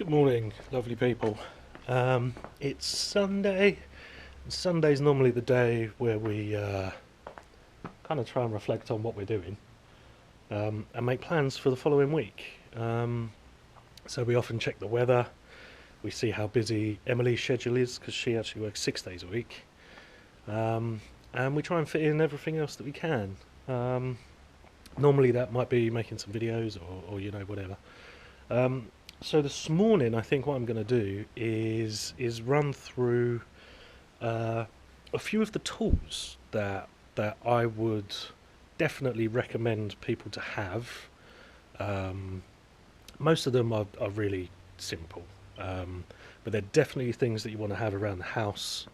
Good morning, lovely people. It's Sunday. Sunday's normally the day where we kind of try and reflect on what we're doing and make plans for the following week. So we often check the weather. We see how busy Emily's schedule is because she actually works 6 days a week. And we try and fit in everything else that we can. Normally that might be making some videos or whatever. So this morning, I think what I'm going to do is run through a few of the tools that I would definitely recommend people to have. Most of them are really simple, but they're definitely things that you want to have around the house,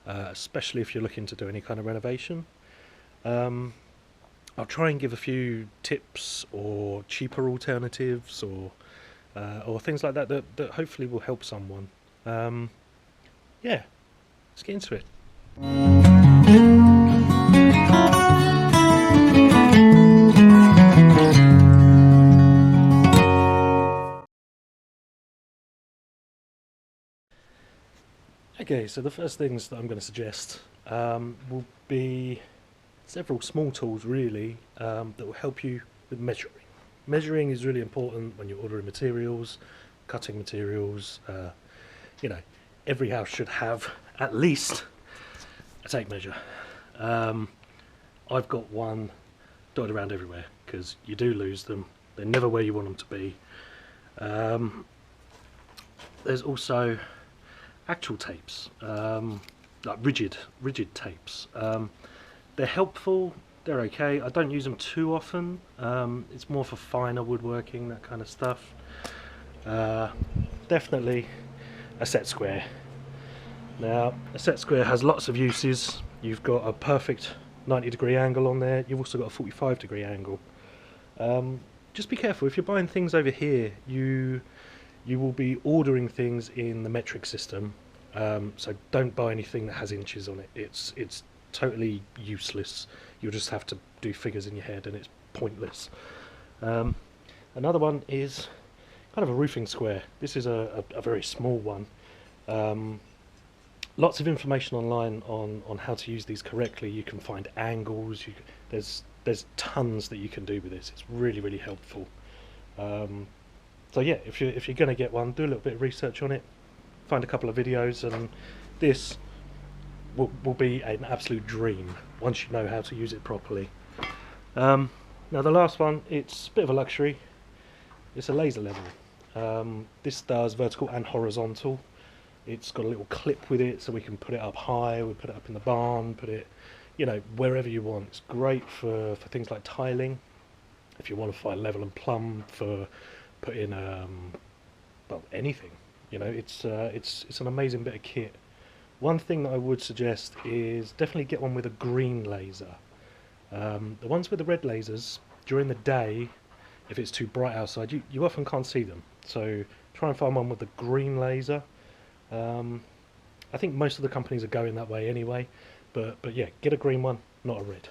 especially if you're looking to do any kind of renovation. I'll try and give a few tips or cheaper alternatives or things like that hopefully will help someone. Yeah, let's get into it. Okay, so the first things that I'm going to suggest will be several small tools really that will help you with measuring. Measuring is really important when you're ordering materials, cutting materials. Every house should have at least a tape measure. I've got one dotted around everywhere because you do lose them. They're never where you want them to be. There's also actual tapes, like rigid tapes. They're helpful. They're okay. I don't use them too often. It's more for finer woodworking, that kind of stuff. Definitely a set square. Now, a set square has lots of uses. You've got a perfect 90-degree angle on there. You've also got a 45-degree angle. Just be careful. If you're buying things over here, you will be ordering things in the metric system. So don't buy anything that has inches on it. It's totally useless. You'll just have to do figures in your head and it's pointless. Another one is kind of a roofing square. This is a very small one. Lots of information online on how to use these correctly. You can find angles. There's tons that you can do with this. It's really helpful. So yeah, if you're going to get one, do a little bit of research on it. Find a couple of videos, and this will be an absolute dream once you know how to use it properly. Now the last one, it's a bit of a luxury. It's a laser level. This does vertical and horizontal. It's got a little clip with it, so we can put it up high. We put it up in the barn, put it, wherever you want. It's great for things like tiling. If you want to find level and plumb for putting anything, it's an amazing bit of kit. One thing that I would suggest is definitely get one with a green laser. The ones with the red lasers, during the day, if it's too bright outside, you often can't see them. So try and find one with the green laser. I think most of the companies are going that way anyway, but yeah, get a green one, not a red.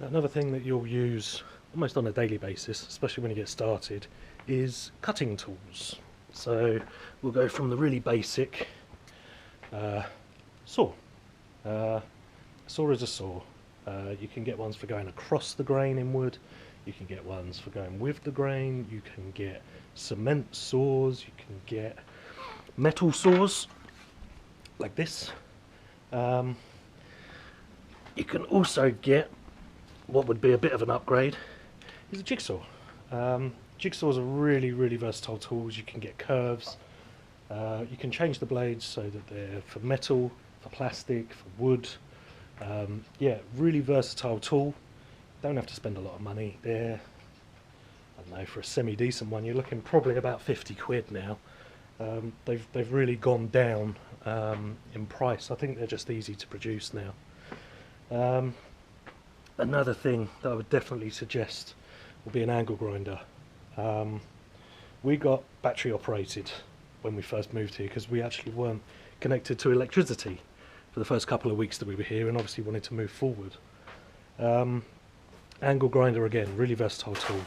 Another thing that you'll use almost on a daily basis, especially when you get started, is cutting tools. So we'll go from the really basic saw. A saw is a saw. You can get ones for going across the grain in wood. You can get ones for going with the grain. You can get cement saws. You can get metal saws like this. You can also get what would be a bit of an upgrade is a jigsaw. Jigsaws are really versatile tools. You can get curves. You can change the blades so that they're for metal, for plastic, for wood. Yeah, really versatile tool. Don't have to spend a lot of money. They're, I don't know, for a semi-decent one, you're looking probably about 50 quid now. They've really gone down in price. I think they're just easy to produce now. Another thing that I would definitely suggest will be an angle grinder. We got battery operated when we first moved here because we actually weren't connected to electricity for the first couple of weeks that we were here, and obviously wanted to move forward. Angle grinder, again, really versatile tool.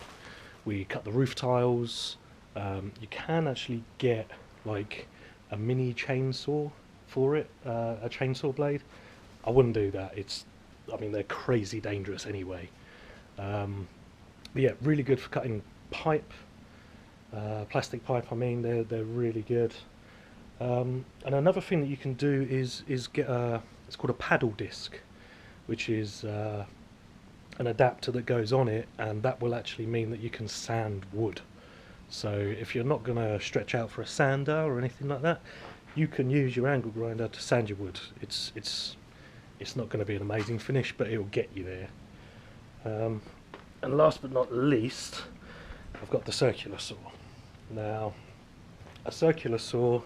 We cut the roof tiles. You can actually get like a mini chainsaw for it, a chainsaw blade. I wouldn't do that. I mean, they're crazy dangerous anyway. But yeah, really good for cutting pipe, plastic pipe. I mean, they're really good. And another thing that you can do is get it's called a paddle disc, which is an adapter that goes on it, and that will actually mean that you can sand wood. So if you're not going to stretch out for a sander or anything like that, you can use your angle grinder to sand your wood. It's not going to be an amazing finish, but it will get you there. And last but not least, I've got the circular saw. Now, a circular saw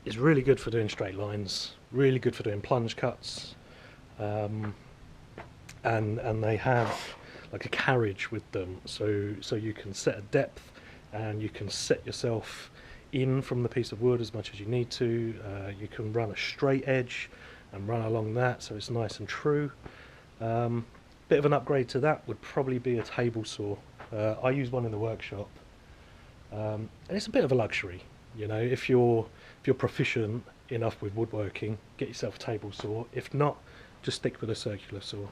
is really good for doing straight lines, really good for doing plunge cuts, and they have like a carriage with them, so you can set a depth and you can set yourself in from the piece of wood as much as you need to. You can run a straight edge and run along that, so it's nice and true. Bit of an upgrade to that would probably be a table saw. I use one in the workshop, and it's a bit of a luxury, you know. If you're proficient enough with woodworking, get yourself a table saw. If not, just stick with a circular saw.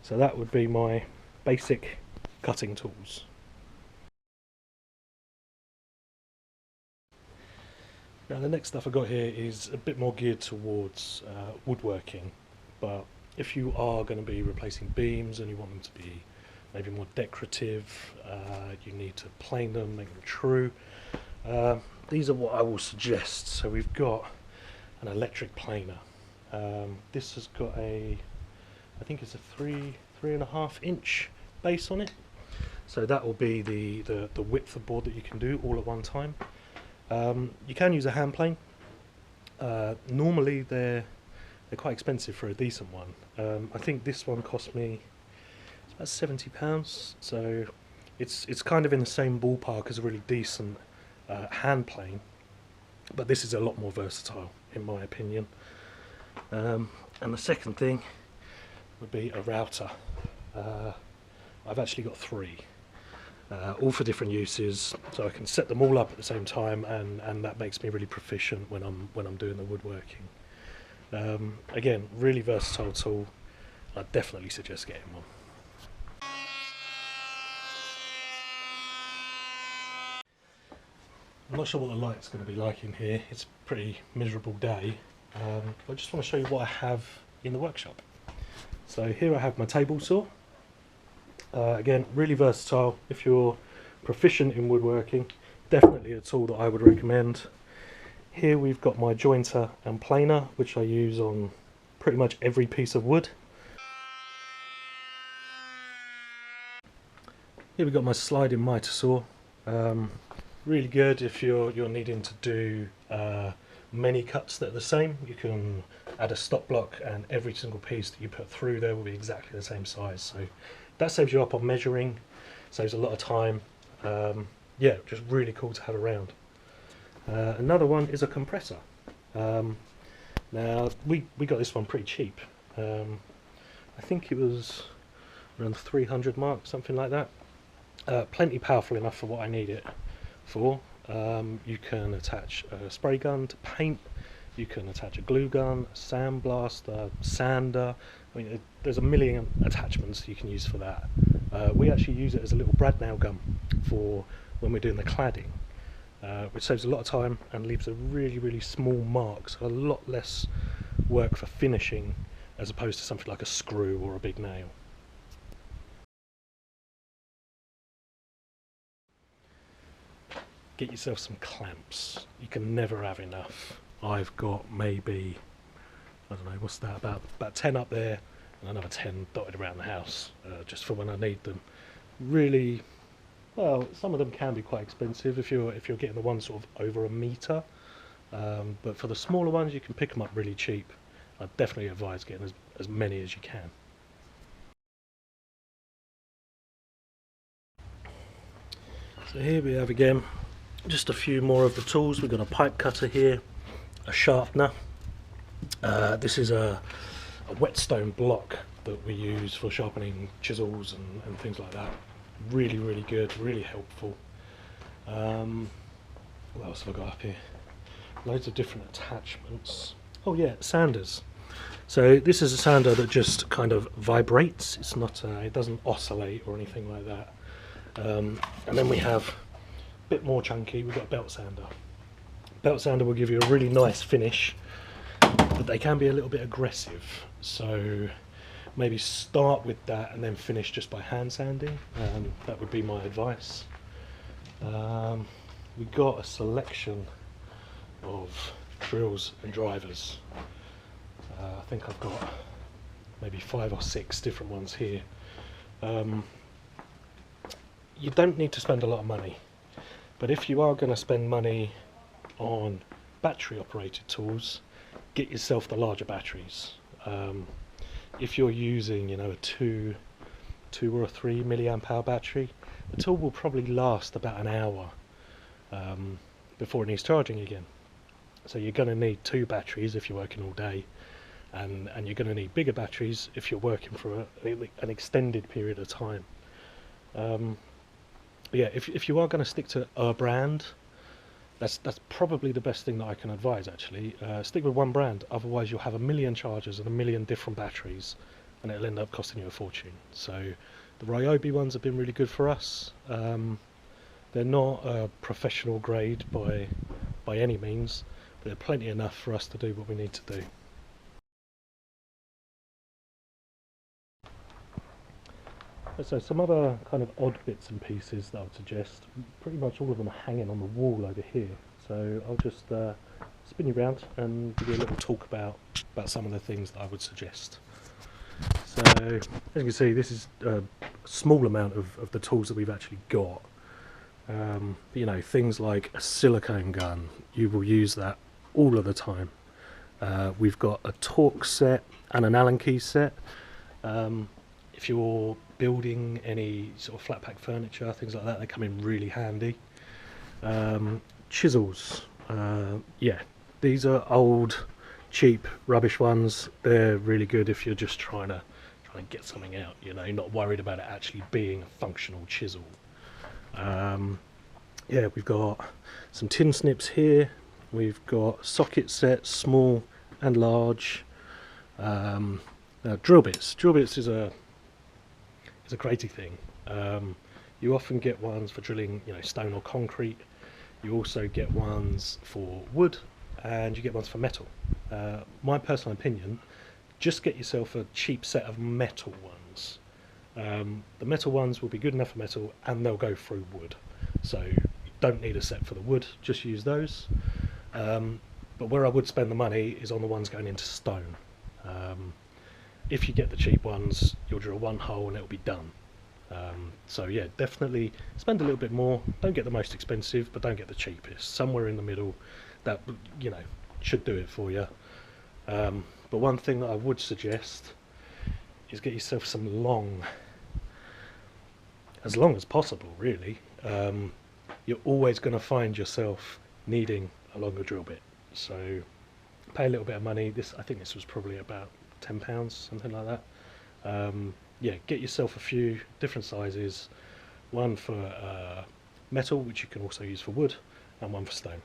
So that would be my basic cutting tools. Now the next stuff I got here is a bit more geared towards woodworking, but if you are going to be replacing beams and you want them to be maybe more decorative, you need to plane them, make them true. These are what I will suggest. So we've got an electric planer. This has got I think it's a 3.5 inch base on it. So that will be the width of board that you can do all at one time. You can use a hand plane. Normally they're quite expensive for a decent one. I think this one cost me about £70, so it's kind of in the same ballpark as a really decent hand plane, but this is a lot more versatile in my opinion. And the second thing would be a router. I've actually got 3. All for different uses, so I can set them all up at the same time, and that makes me really proficient when I'm doing the woodworking. Again, really versatile tool. I definitely suggest getting one. I'm not sure what the light's going to be like in here. It's a pretty miserable day, but I just want to show you what I have in the workshop. So here I have my table saw. Again, really versatile. If you're proficient in woodworking, definitely a tool that I would recommend. Here we've got my jointer and planer, which I use on pretty much every piece of wood. Here we've got my sliding miter saw. Really good if you're needing to do many cuts that are the same. You can add a stop block and every single piece that you put through there will be exactly the same size. So that saves you up on measuring, saves a lot of time. Yeah, just really cool to have around. Another one is a compressor. Now we got this one pretty cheap. I think it was around the 300 mark, something like that. Plenty powerful enough for what I need it for. You can attach a spray gun to paint, you can attach a glue gun, a sandblaster, sander. I mean, there's a million attachments you can use for that. We actually use it as a little brad nail gun for when we're doing the cladding, which saves a lot of time and leaves a really small mark, so a lot less work for finishing as opposed to something like a screw or a big nail. Get yourself some clamps. You can never have enough. I've got maybe, I don't know, what's that, about 10 up there and another 10 dotted around the house, just for when I need them. Really, well, some of them can be quite expensive if you're getting the ones sort of over a metre, but for the smaller ones you can pick them up really cheap. I definitely advise getting as many as you can. So here we have again just a few more of the tools. We've got a pipe cutter here, a sharpener. This is a whetstone block that we use for sharpening chisels and things like that. Really, really good, really helpful. What else have I got up here? Loads of different attachments. Oh yeah, sanders. So this is a sander that just kind of vibrates. It's not, it doesn't oscillate or anything like that. And then we have a bit more chunky. We've got a belt sander. Belt sander will give you a really nice finish, but they can be a little bit aggressive. So maybe start with that and then finish just by hand sanding. That would be my advice. We've got a selection of drills and drivers. I think I've got maybe 5 or 6 different ones here. You don't need to spend a lot of money, but if you are going to spend money on battery operated tools, get yourself the larger batteries. If you're using, you know, a 2 or a 3 milliamp hour battery, the tool will probably last about an hour before it needs charging again. So you're going to need 2 batteries if you're working all day, and you're going to need bigger batteries if you're working for an extended period of time. Yeah, if you are going to stick to a brand, that's probably the best thing that I can advise, actually. Stick with one brand, otherwise you'll have a million chargers and a million different batteries, and it'll end up costing you a fortune. So the Ryobi ones have been really good for us. They're not a professional grade by any means, but they're plenty enough for us to do what we need to do. So some other kind of odd bits and pieces that I would suggest, pretty much all of them are hanging on the wall over here. So I'll just spin you around and give you a little talk about some of the things that I would suggest. So as you can see, this is a small amount of the tools that we've actually got. You know, things like a silicone gun, you will use that all of the time. We've got a torque set and an Allen key set. If you're building any sort of flat pack furniture, things like that, they come in really handy. Chisels, yeah, these are old, cheap, rubbish ones. They're really good if you're just trying to get something out. You know, you're not worried about it actually being a functional chisel. Yeah, we've got some tin snips here. We've got socket sets, small and large. Drill bits. Drill bits is a crazy thing. You often get ones for drilling, you know, stone or concrete. You also get ones for wood, and you get ones for metal. My personal opinion, just get yourself a cheap set of metal ones. The metal ones will be good enough for metal, and they'll go through wood. So you don't need a set for the wood, just use those. But where I would spend the money is on the ones going into stone. If you get the cheap ones, you'll drill one hole and it'll be done. So yeah, definitely spend a little bit more. Don't get the most expensive, but don't get the cheapest. Somewhere in the middle, that, you know, should do it for you. But one thing that I would suggest is get yourself some as long as possible, really. You're always going to find yourself needing a longer drill bit, so pay a little bit of money. I think this was probably about £10, something like that. Yeah, get yourself a few different sizes, one for metal, which you can also use for wood, and one for stone.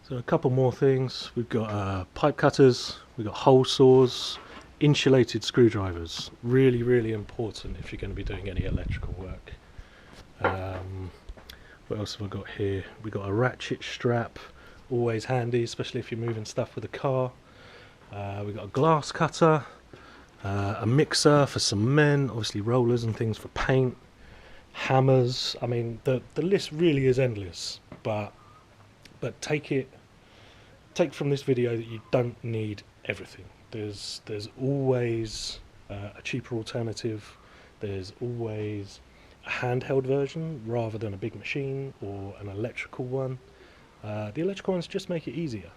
So a couple more things. We've got pipe cutters, we've got hole saws, insulated screwdrivers. Really, really important if you're going to be doing any electrical work. What else have I got here? We've got a ratchet strap, always handy, especially if you're moving stuff with a car. We've got a glass cutter, a mixer for cement, obviously rollers and things for paint, hammers. I mean, the list really is endless, but take from this video that you don't need everything. There's always a cheaper alternative. There's always a handheld version rather than a big machine or an electrical one. The electrical ones just make it easier,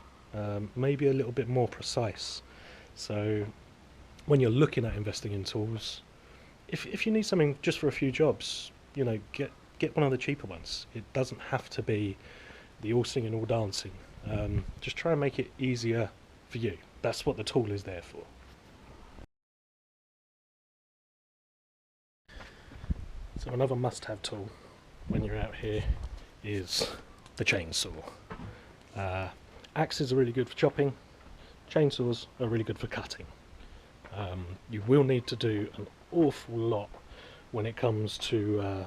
maybe a little bit more precise. So when you're looking at investing in tools, if you need something just for a few jobs, you know, get one of the cheaper ones. It doesn't have to be the all singing, all dancing. Just try and make it easier for you. That's what the tool is there for. So another must-have tool when you're out here is the chainsaw. Axes are really good for chopping, chainsaws are really good for cutting. You will need to do an awful lot when it comes to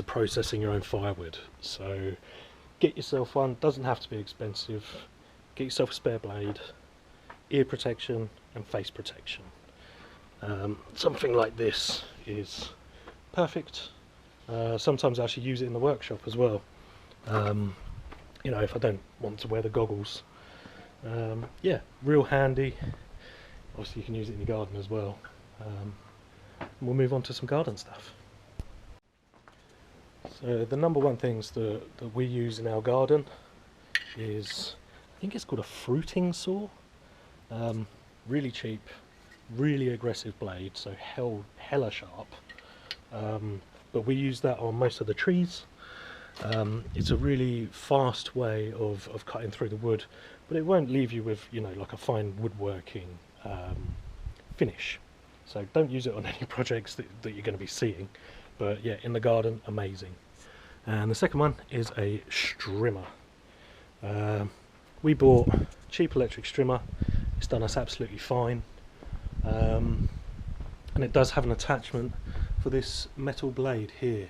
processing your own firewood. So get yourself one, doesn't have to be expensive. Get yourself a spare blade, ear protection and face protection. Something like this is perfect. Sometimes I actually use it in the workshop as well. You know, if I don't want to wear the goggles. Yeah, real handy. Obviously you can use it in your garden as well. We'll move on to some garden stuff. So the number one things that we use in our garden is, I think it's called a fruiting saw. Really cheap, really aggressive blade, so hella sharp. But we use that on most of the trees. It's a really fast way of cutting through the wood, but it won't leave you with, you know, like a fine woodworking finish. So don't use it on any projects that you're going to be seeing. But yeah, in the garden, amazing. And the second one is a strimmer. We bought cheap electric strimmer. It's done us absolutely fine. And it does have an attachment for this metal blade here.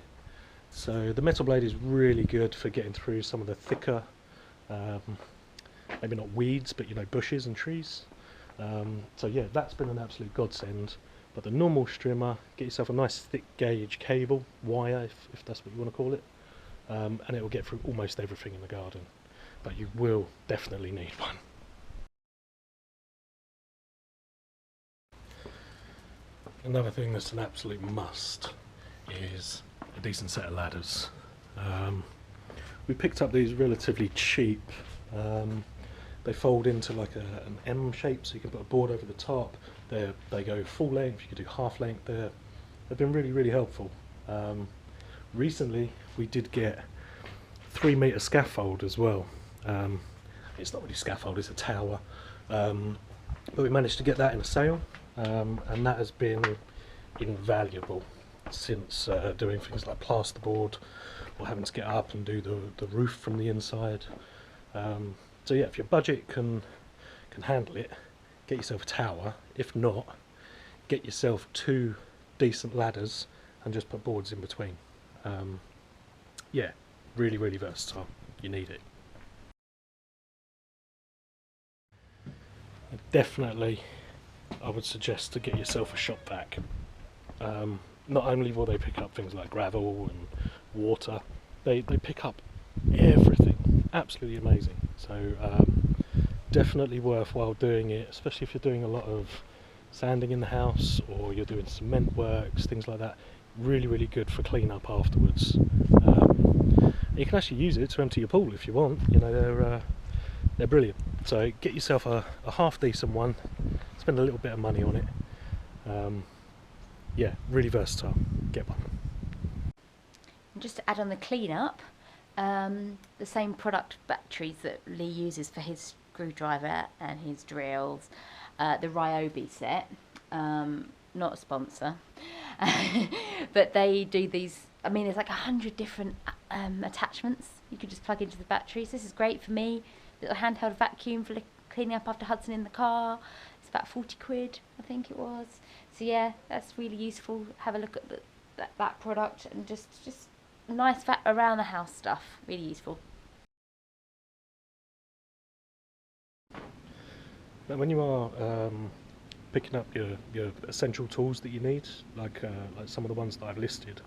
So the metal blade is really good for getting through some of the thicker, maybe not weeds, but you know, bushes and trees. So yeah, that's been an absolute godsend. But the normal strimmer, get yourself a nice thick gauge cable, wire if that's what you want to call it, and it will get through almost everything in the garden. But you will definitely need one. Another thing that's an absolute must is a decent set of ladders. We picked up these relatively cheap. They fold into like an M shape, so you can put a board over the top. They go full length, you can do half length. They've been really helpful. Recently we did get 3-meter scaffold as well. It's not really scaffold, it's a tower. But we managed to get that in a sale, and that has been invaluable since doing things like plasterboard or having to get up and do the roof from the inside. So yeah, if your budget can handle it, get yourself a tower. If not, get yourself 2 decent ladders and just put boards in between. Yeah, really versatile. You need it. Definitely, I would suggest to get yourself a shop vac. Not only will they pick up things like gravel and water, they pick up everything. Absolutely amazing. So definitely worthwhile doing it, especially if you're doing a lot of sanding in the house or you're doing cement works, things like that. Really good for clean up afterwards. You can actually use it to empty your pool if you want. You know, they're brilliant. So get yourself a half decent one, spend a little bit of money on it. Yeah, really versatile. Get one. And just to add on the clean-up, the same product batteries that Lee uses for his screwdriver and his drills, the Ryobi set, not a sponsor, but they do these. I mean, there's like 100 different attachments you can just plug into the batteries. This is great for me. Little handheld vacuum for cleaning up after Hudson in the car. It's about 40 quid, I think it was. So yeah, that's really useful. Have a look at that product and just nice around the house stuff. Really useful. Now, when you are picking up your essential tools that you need, like some of the ones that I've listed,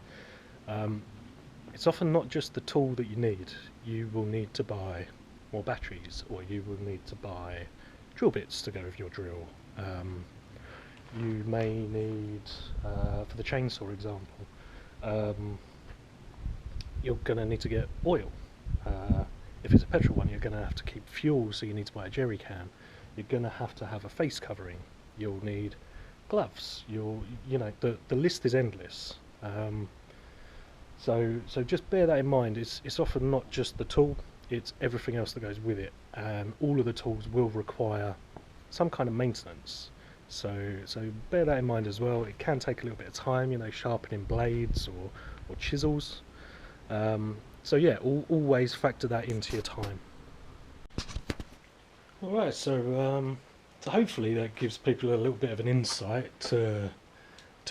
it's often not just the tool that you need. You will need to buy more batteries, or you will need to buy drill bits to go with your drill. You may need, for the chainsaw example, you're going to need to get oil. If it's a petrol one, you're going to have to keep fuel, so you need to buy a jerry can. You're going to have a face covering. You'll need gloves. You know, the list is endless. So just bear that in mind. It's often not just the tool, it's everything else that goes with it, and all of the tools will require some kind of maintenance. So bear that in mind as well. It can take a little bit of time, you know, sharpening blades or chisels. So yeah, always factor that into your time. Alright, so hopefully that gives people a little bit of an insight to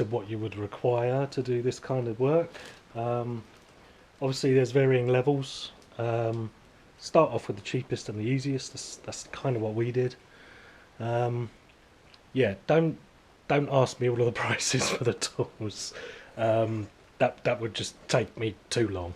what you would require to do this kind of work. Obviously there's varying levels. Start off with the cheapest and the easiest. That's kind of what we did. Yeah, don't ask me all of the prices for the tools. That would just take me too long.